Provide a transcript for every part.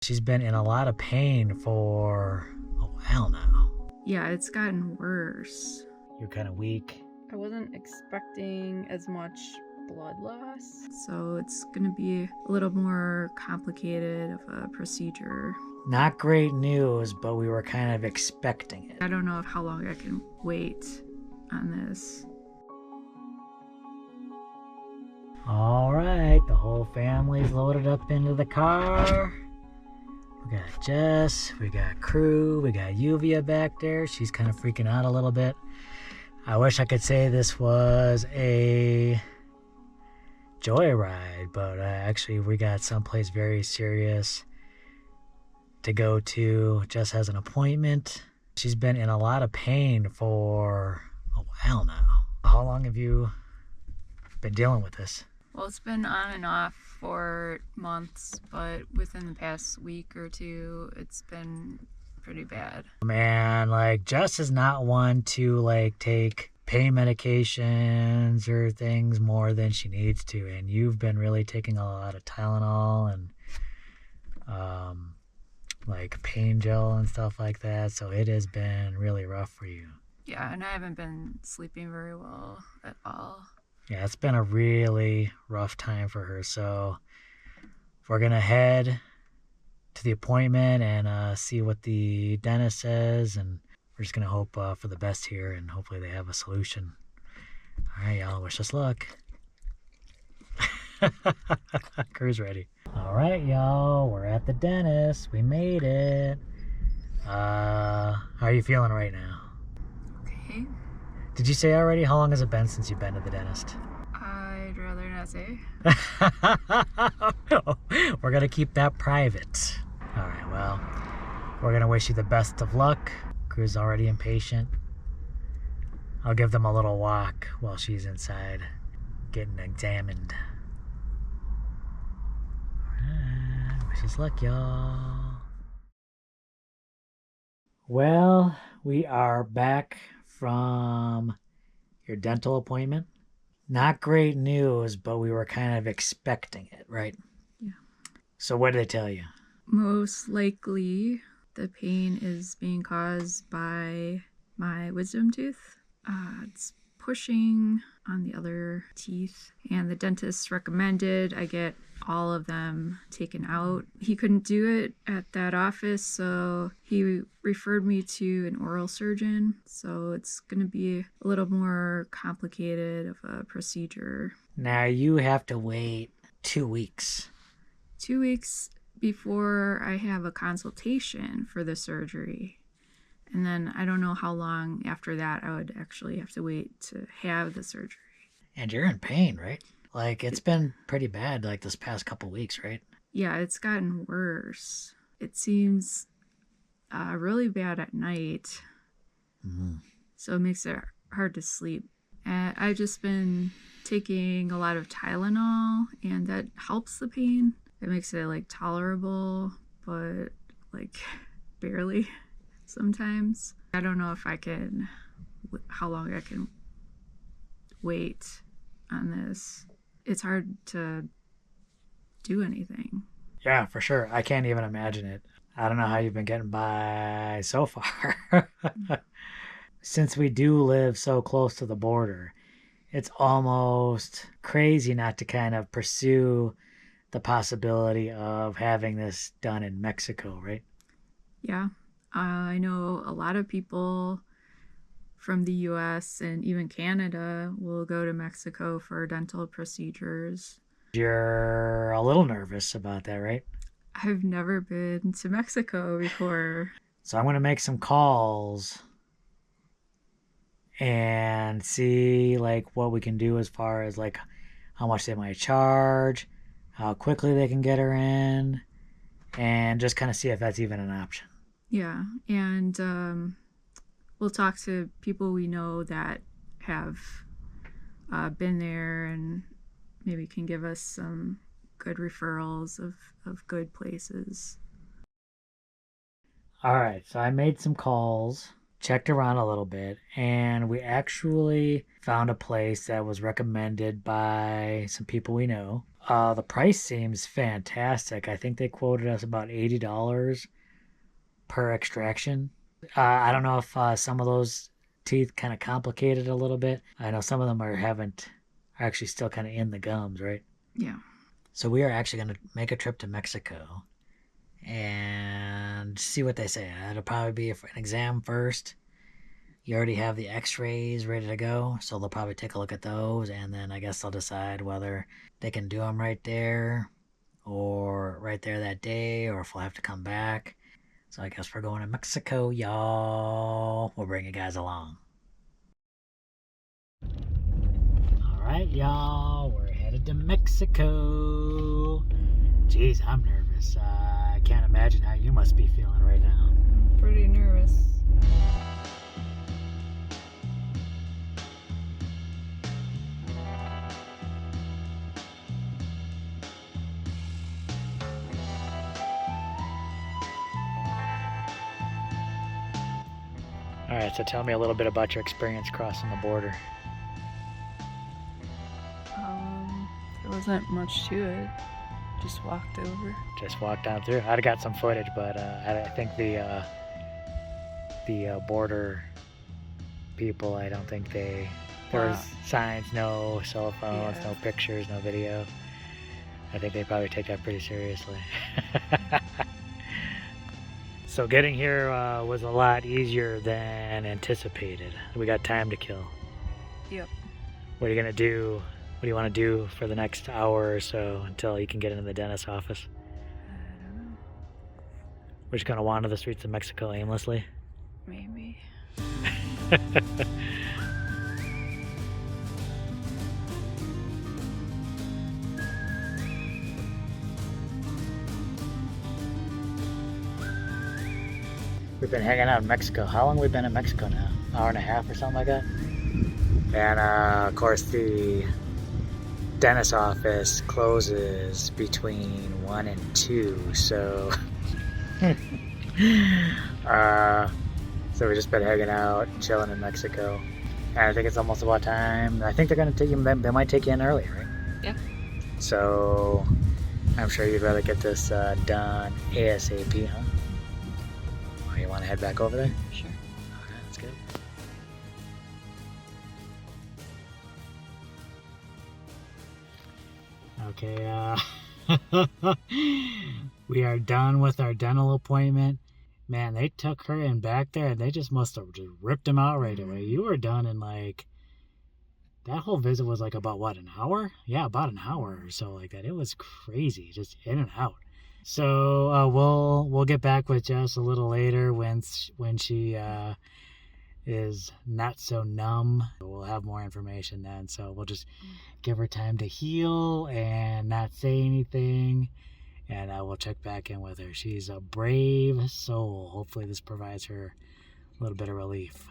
She's been in a lot of pain for a while now. Yeah, it's gotten worse. You're kind of weak. I wasn't expecting as much blood loss, so it's gonna be a little more complicated of a procedure. Not great news, but we were kind of expecting it. I don't know how long I can wait on this. All right, the whole family's loaded up into the car. We got Jess, we got crew, we got Yuvia back there. She's kind of freaking out a little bit. I wish I could say this was a joyride, but actually we got someplace very serious to go to. Jess has an appointment. She's been in a lot of pain for a while now. How long have you been dealing with this? Well, it's been on and off for months, but within the past week or two, it's been pretty bad. Man, like Jess is not one to like take pain medications or things more than she needs to, and you've been really taking a lot of Tylenol and like pain gel and stuff like that, so it has been really rough for you. Yeah, and I haven't been sleeping very well at all. Yeah, it's been a really rough time for her, so we're gonna head to the appointment and see what the dentist says, and we're just gonna hope for the best here, and hopefully they have a solution. All right, y'all, wish us luck. Crew's ready. All right, y'all, we're at the dentist. We made it. How are you feeling right now? Okay. Did you say already? How long has it been since you've been to the dentist? I'd rather not say. We're gonna keep that private. All right, well, we're gonna wish you the best of luck. Crew's already impatient. I'll give them a little walk while she's inside getting examined. All right, wish us luck, y'all. Well, we are back from your dental appointment. Not great news, but we were kind of expecting it, right? Yeah. So what did they tell you? Most likely, the pain is being caused by my wisdom tooth. It's pushing on the other teeth, and the dentist recommended I get all of them taken out. He couldn't do it at that office, so he referred me to an oral surgeon. So it's going to be a little more complicated of a procedure. Now you have to wait 2 weeks. 2 weeks before I have a consultation for the surgery. And then I don't know how long after that I would actually have to wait to have the surgery. And you're in pain, right? Like, it's been pretty bad, like, this past couple weeks, right? Yeah, it's gotten worse. It seems really bad at night. Mm-hmm. So it makes it hard to sleep. And I've just been taking a lot of Tylenol, and that helps the pain. It makes it, like, tolerable, but, like, barely sometimes. I don't know if I can, how long I can wait on this. It's hard to do anything. Yeah, for sure. I can't even imagine it. I don't know how you've been getting by so far. Since we do live so close to the border, it's almost crazy not to kind of pursue the possibility of having this done in Mexico, right? Yeah. I know a lot of people from the US and even Canada will go to Mexico for dental procedures. You're a little nervous about that, right? I've never been to Mexico before. So I'm going to make some calls and see like what we can do as far as like how much they might charge, how quickly they can get her in, and just kind of see if that's even an option. Yeah, and we'll talk to people we know that have been there and maybe can give us some good referrals of good places. All right, so I made some calls, checked around a little bit, and we actually found a place that was recommended by some people we know. The price seems fantastic. I think they quoted us about $80 per extraction. I don't know if some of those teeth kind of complicated a little bit. I know some of them are actually still kind of in the gums, right? Yeah. So we are actually going to make a trip to Mexico and see what they say. It'll probably be an exam first. You already have the x-rays ready to go, so they'll probably take a look at those, and then I guess they'll decide whether they can do them right there or right there that day, or if we'll have to come back. So I guess we're going to Mexico, y'all. We'll bring you guys along. All right, y'all. We're headed to Mexico. Jeez, I'm nervous. I can't imagine how you must be feeling right now. Pretty nervous. All right, so tell me a little bit about your experience crossing the border. There wasn't much to it. Just walked over. Just walked down through. I'd have got some footage, but I think the border people, I don't think there was signs, no cell phones, no pictures, no video. I think they probably take that pretty seriously. So getting here was a lot easier than anticipated. We got time to kill. Yep. What are you gonna do? What do you want to do for the next hour or so until you can get into the dentist's office? I don't know. We're just gonna wander the streets of Mexico aimlessly? Maybe. We've been hanging out in Mexico. How long have we been in Mexico now? Hour and a half or something like that? And of course the dentist office closes between 1 and 2, so so we've just been hanging out, chilling in Mexico. And I think it's almost about time. I think they're gonna take you, they might take you in early, right? Yeah. So I'm sure you'd rather get this done ASAP, huh? Oh, you want to head back over there? Sure. Okay, that's good. Okay, we are done with our dental appointment. Man, they took her in back there and they just must have just ripped him out right away. You were done in like, that whole visit was like about what, an hour? Yeah, about an hour or so like that. It was crazy, just in and out. So we'll get back with Jess a little later when she is not so numb. We'll have more information then. So we'll just give her time to heal and not say anything. And we'll check back in with her. She's a brave soul. Hopefully this provides her a little bit of relief.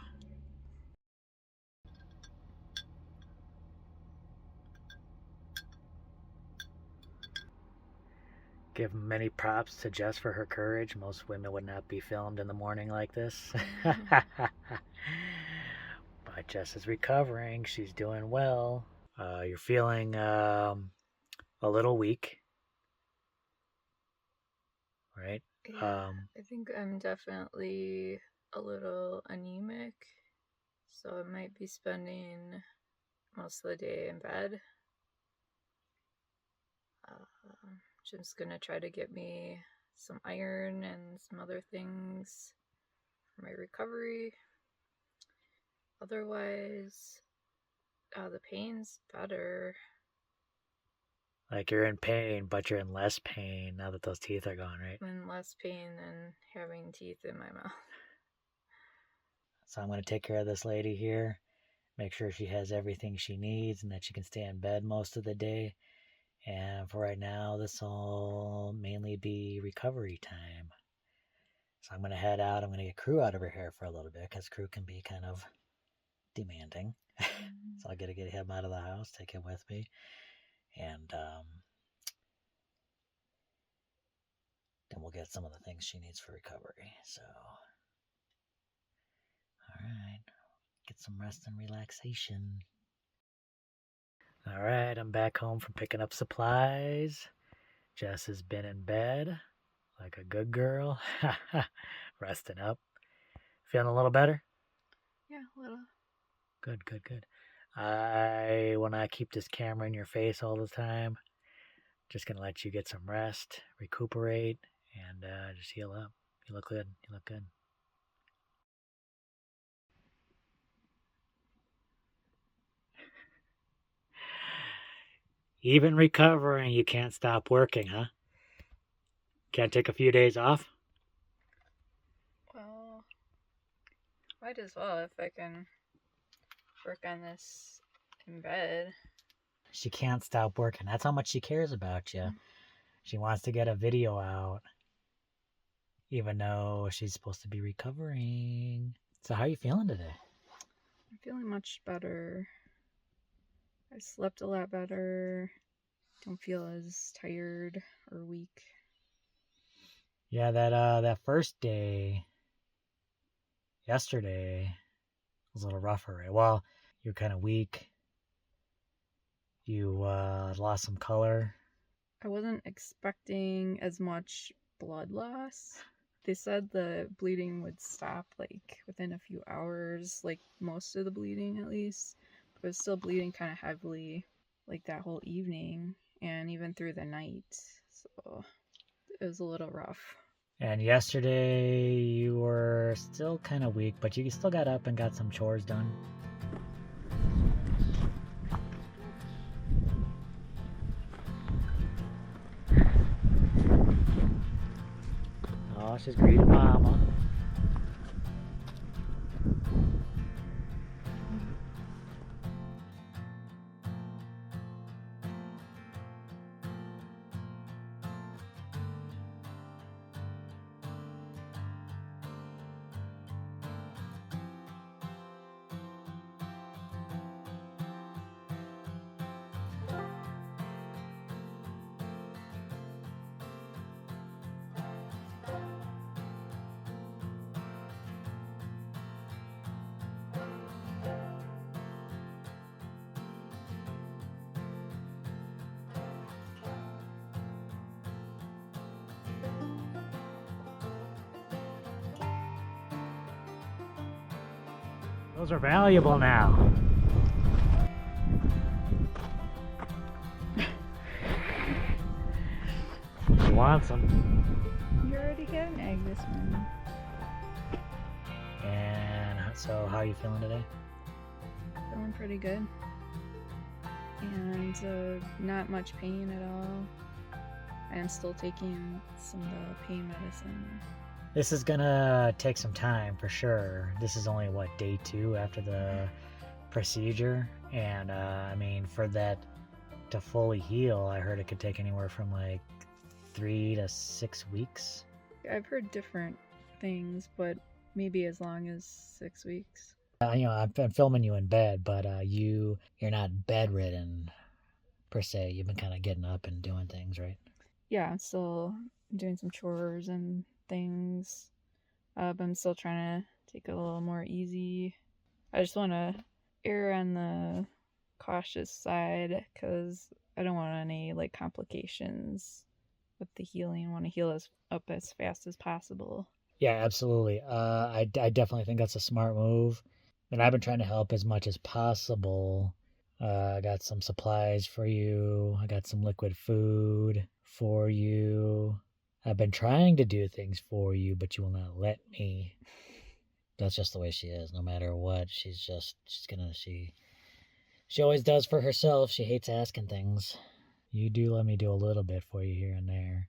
Give many props to Jess for her courage. Most women would not be filmed in the morning like this. But Jess is recovering. She's doing well. You're feeling a little weak, right? Yeah, I think I'm definitely a little anemic, so I might be spending most of the day in bed. Jim's gonna try to get me some iron and some other things for my recovery. Otherwise, the pain's better. Like you're in pain, but you're in less pain now that those teeth are gone, right? I'm in less pain than having teeth in my mouth. So I'm going to take care of this lady here, make sure she has everything she needs and that she can stay in bed most of the day. And for right now, this will mainly be recovery time. So I'm going to head out. I'm going to get Crew out of her hair for a little bit because Crew can be kind of demanding. So I got to get him out of the house, take him with me. And then we'll get some of the things she needs for recovery. So, all right, get some rest and relaxation. All right, I'm back home from picking up supplies. Jess has been in bed like a good girl, resting up. Feeling a little better? Yeah, a little. Good, good, good. I want to keep this camera in your face all the time. Just going to let you get some rest, recuperate, and just heal up. You look good. You look good. Even recovering, you can't stop working, huh? Can't take a few days off? Well, might as well if I can work on this in bed. She can't stop working. That's how much she cares about you. She wants to get a video out, even though she's supposed to be recovering. So how are you feeling today? I'm feeling much better. I slept a lot better. Don't feel as tired or weak. Yeah, that first day, yesterday, was a little rougher, right? Well, you're kind of weak. You lost some color. I wasn't expecting as much blood loss. They said the bleeding would stop like within a few hours, like most of the bleeding at least. But it was still bleeding kind of heavily, like that whole evening and even through the night. So it was a little rough. And yesterday you were still kind of weak, but you still got up and got some chores done. Oh, she's greeting Mama. Those are valuable now. She wants them. You already got an egg this morning. And so, how are you feeling today? Feeling pretty good. And not much pain at all. I am still taking some of the pain medicine. This is gonna take some time for sure. This is only what, day 2 after the procedure, and I mean, for that to fully heal, I heard it could take anywhere from like 3 to 6 weeks. I've heard different things, but maybe as long as 6 weeks. I'm filming you in bed, but you're not bedridden per se. You've been kind of getting up and doing things, right? Yeah, I'm still doing some chores and things. But I'm still trying to take it a little more easy. I just want to err on the cautious side because I don't want any like complications with the healing. I want to heal up as fast as possible. Yeah, absolutely. I definitely think that's a smart move. And I've been trying to help as much as possible. I got some supplies for you. I got some liquid food for you. I've been trying to do things for you, but you will not let me. That's just the way she is. No matter what, she always does for herself. She hates asking things. You do let me do a little bit for you here and there.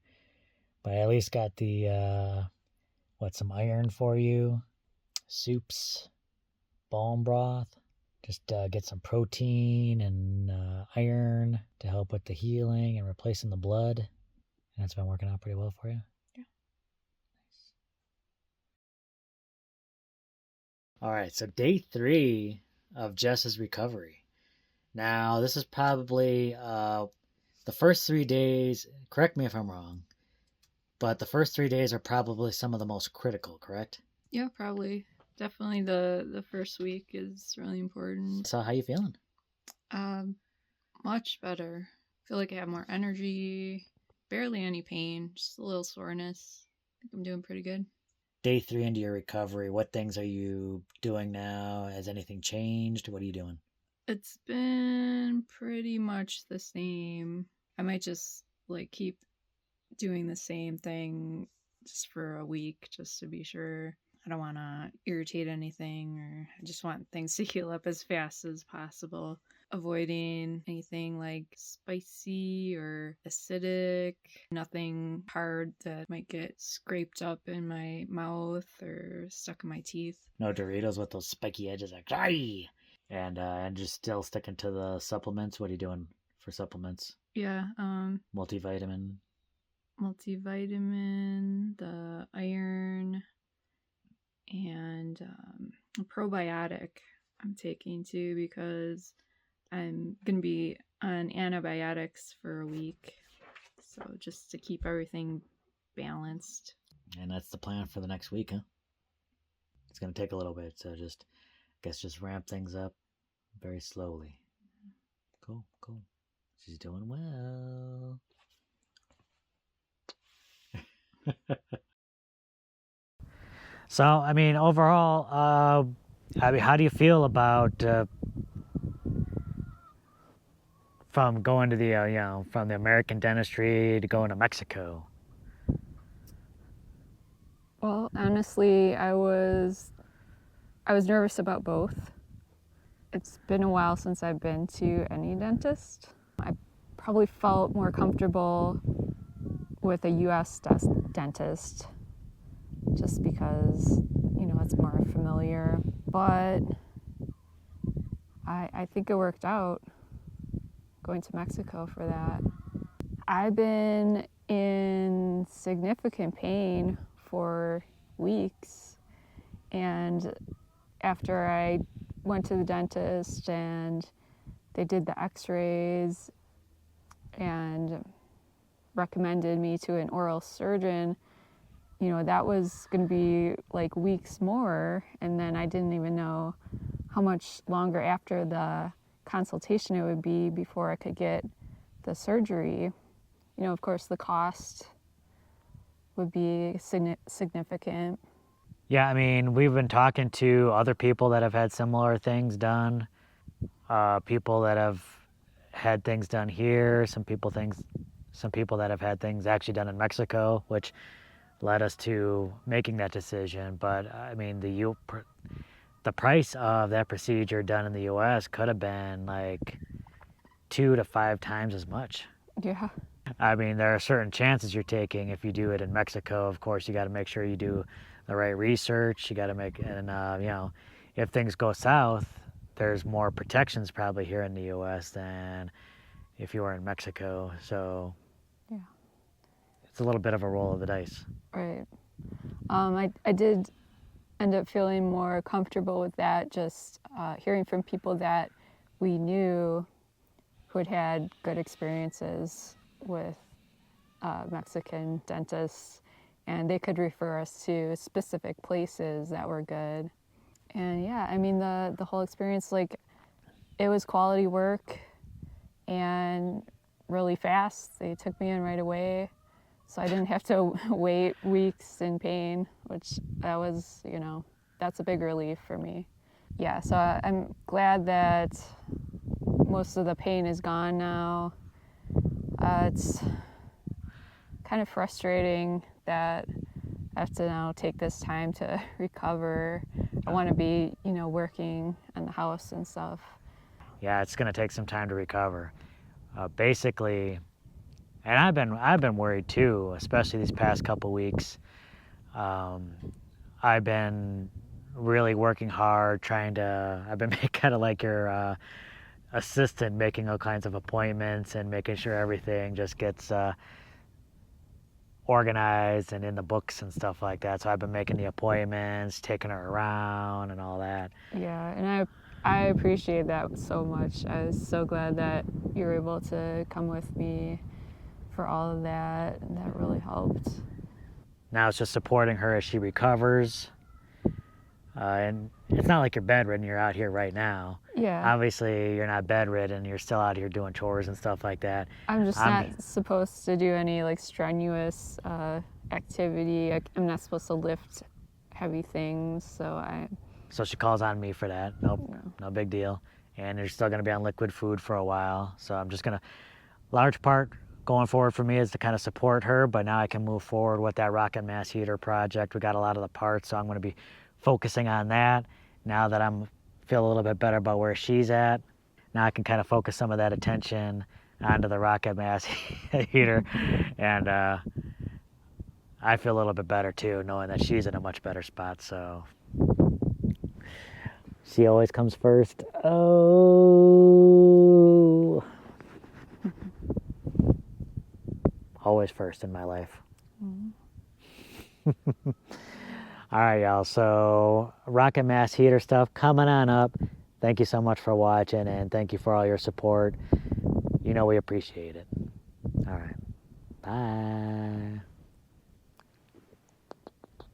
But I at least got the some iron for you, soups, bone broth. Just get some protein and iron to help with the healing and replacing the blood. And it's been working out pretty well for you. Yeah. Nice. All right, so day 3 of Jess's recovery. Now, this is probably the first 3 days, correct me if I'm wrong, but the first 3 days are probably some of the most critical, correct? Yeah, probably. Definitely the first week is really important. So how you feeling? Much better. I feel like I have more energy, barely any pain, just a little soreness. I think I'm doing pretty good. Day 3 into your recovery, what things are you doing now? Has anything changed? What are you doing? It's been pretty much the same. I might just like keep doing the same thing just for a week just to be sure. I don't want to irritate anything, or I just want things to heal up as fast as possible. Avoiding anything like spicy or acidic, nothing hard that might get scraped up in my mouth or stuck in my teeth. No Doritos with those spiky edges, like, "Aye!" And just still sticking to the supplements. What are you doing for supplements? Yeah, Multivitamin. multivitamin, the iron, and a probiotic I'm taking too because I'm going to be on antibiotics for a week. So just to keep everything balanced. And that's the plan for the next week, huh? It's going to take a little bit, so just ramp things up very slowly. Cool. She's doing well. So, I mean, overall, how do you feel about from going to the, from the American dentistry to going to Mexico? Well, honestly, I was nervous about both. It's been a while since I've been to any dentist. I probably felt more comfortable with a US dentist just because, it's more familiar. But I think it worked out going to Mexico for that. I've been in significant pain for weeks, and after I went to the dentist and they did the x-rays and recommended me to an oral surgeon, that was going to be like weeks more, and then I didn't even know how much longer after the consultation it would be before I could get the surgery. Of course, the cost would be significant. Yeah, I mean, we've been talking to other people that have had similar things done, people that have had things done here, some people that have had things actually done in Mexico, which led us to making that decision. But I mean, the price of that procedure done in the U.S. could have been like 2 to 5 times as much. Yeah. I mean, there are certain chances you're taking if you do it in Mexico. Of course, you got to make sure you do the right research. You got to and if things go south, there's more protections probably here in the U.S. than if you were in Mexico. So yeah, it's a little bit of a roll of the dice. Right. I did end up feeling more comfortable with that, just hearing from people that we knew who had good experiences with Mexican dentists, and they could refer us to specific places that were good. And yeah, I mean, the whole experience, like, it was quality work and really fast. They took me in right away, so I didn't have to wait weeks in pain, which that was, that's a big relief for me. Yeah, so I'm glad that most of the pain is gone now. It's kind of frustrating that I have to now take this time to recover. I want to be, working in the house and stuff. Yeah, it's going to take some time to recover. Basically, and I've been worried too, especially these past couple weeks. I've been really working hard, I've been kind of like your assistant, making all kinds of appointments and making sure everything just gets organized and in the books and stuff like that. So I've been making the appointments, taking her around and all that. Yeah, and I appreciate that so much. I was so glad that you were able to come with me for all of that, and that really helped. Now it's just supporting her as she recovers. And it's not like you're bedridden, you're out here right now. Yeah. Obviously, you're not bedridden, you're still out here doing chores and stuff like that. I'm just I'm not supposed to do any like strenuous activity. I'm not supposed to lift heavy things, So she calls on me for that. Nope, no. no big deal. And you're still going to be on liquid food for a while. So I'm just going to, large part going forward for me is to kind of support her, but now I can move forward with that rocket mass heater project. We got a lot of the parts, so I'm going to be focusing on that. Now that I'm feel a little bit better about where she's at, now I can kind of focus some of that attention onto the rocket mass heater. And I feel a little bit better too, knowing that she's in a much better spot. So she always comes first. Oh, always first in my life. All right, y'all. So rocket mass heater stuff coming on up. Thank you so much for watching, and thank you for all your support. You know we appreciate it. All right. Bye.